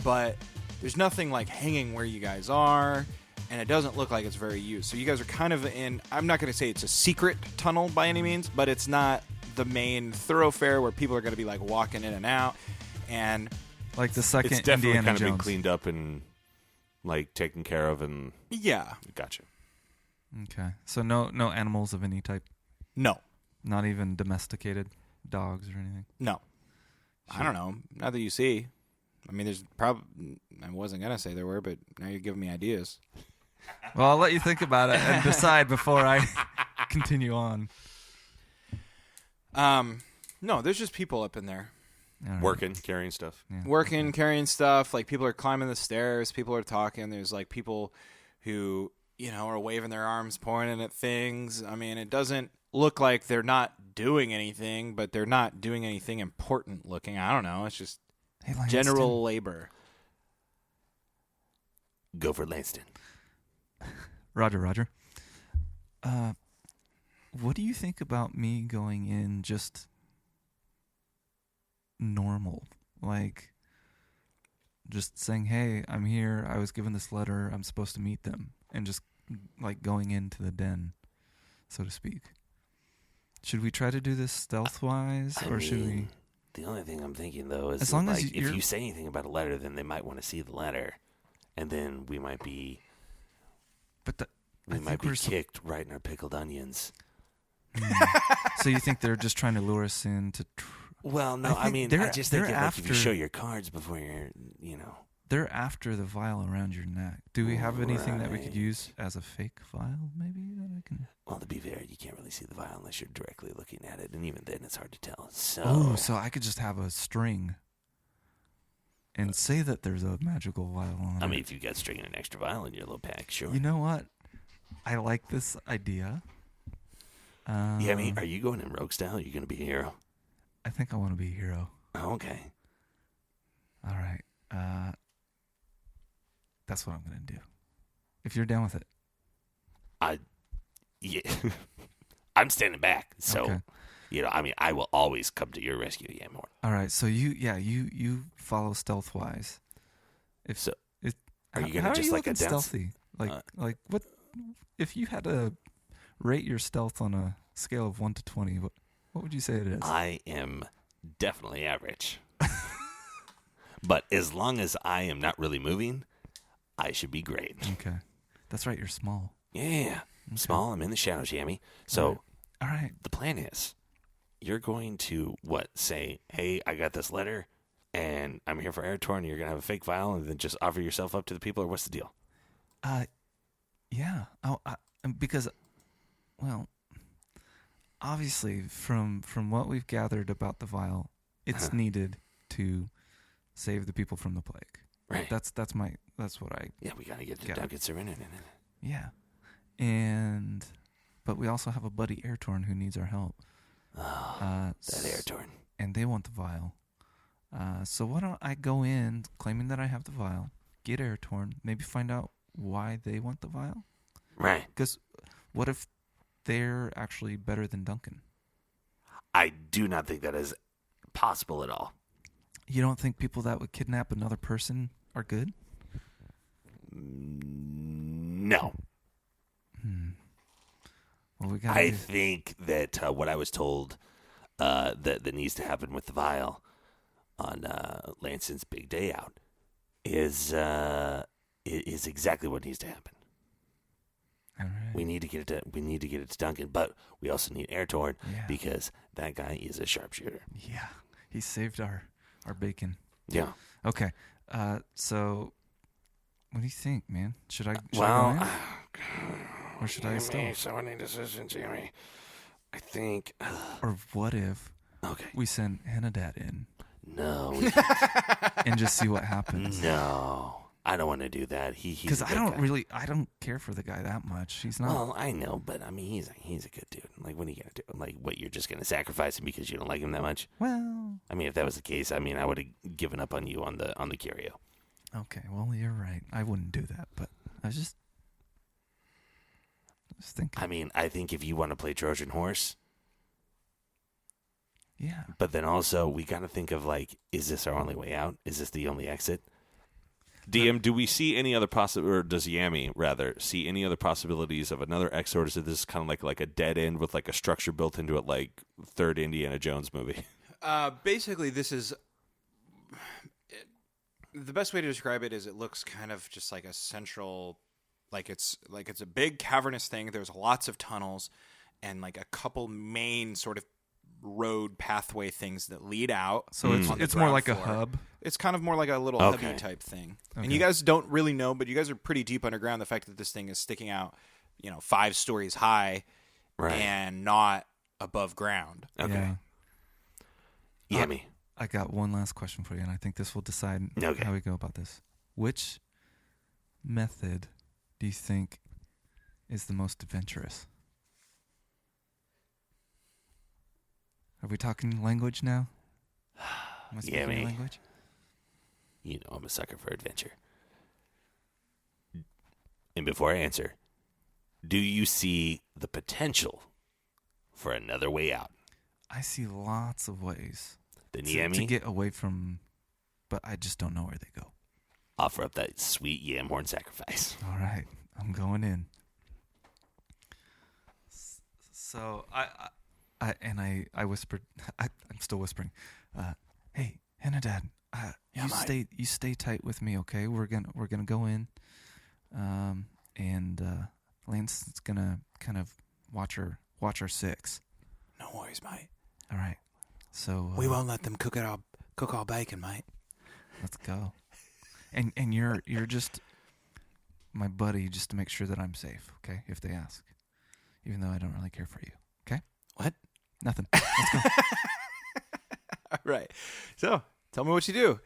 but there's nothing, like, hanging where you guys are. and it doesn't look like it's very used. So you guys are kind of in, I'm not going to say it's a secret tunnel by any means, but it's not the main thoroughfare where people are going to be like walking in and out. And Like the second It's definitely Indiana kind of been Jones. cleaned up and like taken care of, and yeah, gotcha. Okay, so no animals of any type, no, not even domesticated dogs or anything. no. I don't know. Not that you see. I mean, there's probably, I wasn't going to say there were, but now you're giving me ideas. Well, I'll let you think about it and decide before I continue on. No, there's just people up in there. All right. Working, carrying stuff. Yeah. Working, carrying stuff. Like, people are climbing the stairs. People are talking. There's, like, people who, you know, are waving their arms, pointing at things. I mean, it doesn't look like they're not doing anything, but they're not doing anything important looking. I don't know. It's just Hey, Langston. general labor. Go for Langston. Roger. What do you think about me going in just normal? Like, just saying, hey, I'm here. I was given this letter. I'm supposed to meet them. And just, like, going into the den, so to speak. Should we try to do this stealth-wise, or should we... The only thing I'm thinking, though, is As long that, as like, if you're- you say anything about a letter, then they might want to see the letter. And then we might be... But I We think might be we're kicked right in our pickled onions. So you think they're just trying to lure us in to... Well, no, I I think mean, they're- I just they're think if you after- show your cards before you're, They're after the vial around your neck. Do we have anything that we could Right. use as a fake vial, maybe, that I can... Well, to be fair, you can't really see the vial unless you're directly looking at it, and even then it's hard to tell. So, Oh, so I could just have a string and say that there's a magical vial on it. I mean, if you got string and an extra vial in your little pack, sure. You know what? I like this idea. Yeah, I mean, are you going in rogue style? Or are you going to be a hero? I think I want to be a hero. Oh, okay. All right. That's what I'm going to do. If you're down with it. Yeah. I'm standing back, so Okay. I mean, I will always come to your rescue. Yeah, more. All right. So you follow stealth-wise. So, are you how gonna are just you like a looking dance? stealthy? Like Uh, what? If you had to rate your stealth on a scale of 1 to 20, what would you say it is? I am definitely average. But as long as I am not really moving, I should be great. Okay. That's right. You're small. Yeah. I'm small. I'm in the shadows, Yammy. So All right. the plan is you're going to, say, hey, I got this letter, and I'm here for air tour, and you're going to have a fake vial, and then just offer yourself up to the people, or what's the deal? Yeah. Because, well, obviously, from what we've gathered about the vial, it's needed to save the people from the plague. Right. That's what I. Yeah, we got to get to Yeah. Duncan Serenin. Yeah. But we also have a buddy Airtorn who needs our help. That air torn. And they want the vial. So why don't I go in claiming that I have the vial, get Airtorn, maybe find out why they want the vial? Right. Because what if they're actually better than Duncan? I do not think that is possible at all. You don't think people that would kidnap another person are good? No. Well, we got. I think that what I was told that needs to happen with the vial on Lanson's big day out is exactly what needs to happen. All right. We need to get it to Duncan, but we also need Airtorn Yeah. because that guy is a sharpshooter. Yeah, he saved our bacon. Yeah. Okay. So what do you think, man? Should I go Well, in? Or should I still? so many decisions, Jimmy. I think. Or what if Okay. we send Hannadad in No. and just see what happens? No. I don't want to do that. He's Because a I good don't guy. I don't care for the guy that much. He's not. Well, I know, but I mean, he's a good dude. Like, what are you gonna do? Like, what, you're just gonna sacrifice him because you don't like him that much? Well, I mean, if that was the case, I mean, I would have given up on you on the curio. okay. Well, you're right. I wouldn't do that, but I was just thinking. I mean, I think if you want to play Trojan horse, Yeah. but then also we got to think of, like, is this our only way out? Is this the only exit? DM, do we see any other or does Yami rather see any other possibilities of another exit, or is this kind of like a dead end with like a structure built into it, like third Indiana Jones movie? Basically, this is the best way to describe it is it looks kind of just like a central, like it's a big cavernous thing. There's lots of tunnels and like a couple main sort of road pathway things that lead out. So it's more like floor. A hub. It's kind of more like a little hubby type thing. Okay. And you guys don't really know, but you guys are pretty deep underground. The fact that this thing is sticking out, 5 stories high, and not above ground. Okay. Yeah. Yami. I got one last question for you, and I think this will decide how we go about this. Which method do you think is the most adventurous? Are we talking language now? Am I speaking language? You know I'm a sucker for adventure. And before I answer, do you see the potential for another way out? I see lots of ways Yami to get away from, but I just don't know where they go. Offer up that sweet yam horn sacrifice. All right, I'm going in. So I whispered. I'm still whispering. Hey, Henadad, you stay tight with me, okay? We're gonna go in, and Lance is gonna kind of watch our 6. No worries, mate. All right. So We won't let them cook our bacon, mate. let's go. And you're just my buddy, just to make sure that I'm safe, okay? If they ask, even though I don't really care for you, okay? What? Nothing. Let's go. All right. So, tell me what you do.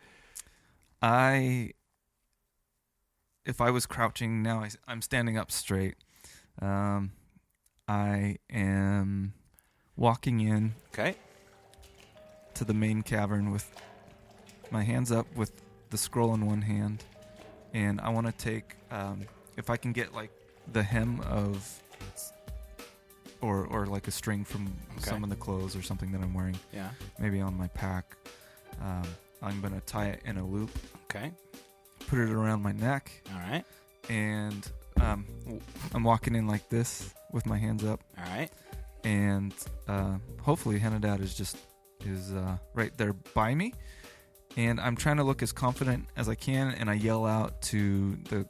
If I was crouching now, I'm standing up straight. I am walking in Okay. to the main cavern with my hands up with the scroll in one hand, and I want to take, if I can get like the hem of, or like a string from some of the clothes or something that I'm wearing, maybe on my pack. I'm going to tie it in a loop. Okay. Put it around my neck. All right. And I'm walking in like this with my hands up. All right. And hopefully Henadad is right there by me. And I'm trying to look as confident as I can, and I yell out to the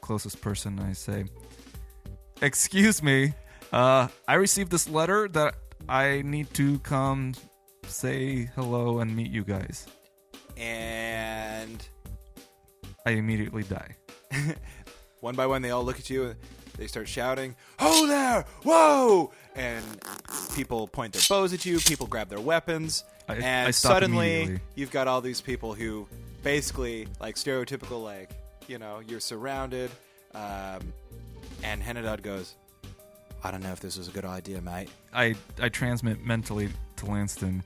closest person. I say, "Excuse me, I received this letter that I need to come say hello and meet you guys." And I immediately die. one by one, they all look at you. They start shouting, "Ho there! Whoa!" And people point their bows at you. People grab their weapons. I And stop suddenly, immediately. you've got all these people who basically, like, stereotypical, like, you're surrounded. And Henadad goes, "I don't know if this was a good idea, mate." I transmit mentally to Lanston.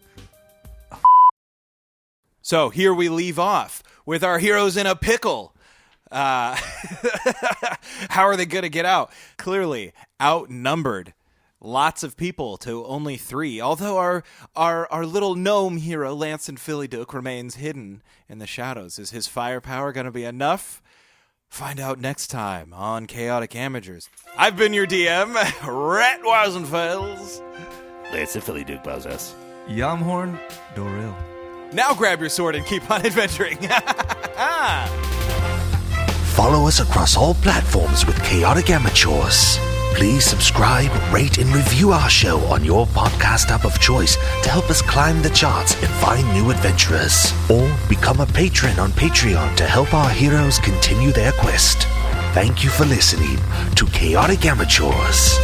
So here we leave off with our heroes in a pickle. How are they going to get out? Clearly outnumbered. Lots of people to only 3. Although our little gnome hero, Lance and Philly Duke, remains hidden in the shadows. Is his firepower going to be enough? Find out next time on Chaotic Amateurs. I've been your DM, Rhett Weisenfels. Lance and Philly Duke Bozos. Yamhorn Doril. Now grab your sword and keep on adventuring. Follow us across all platforms with Chaotic Amateurs. Please subscribe, rate, and review our show on your podcast app of choice to help us climb the charts and find new adventurers. Or become a patron on Patreon to help our heroes continue their quest. Thank you for listening to Chaotic Amateurs.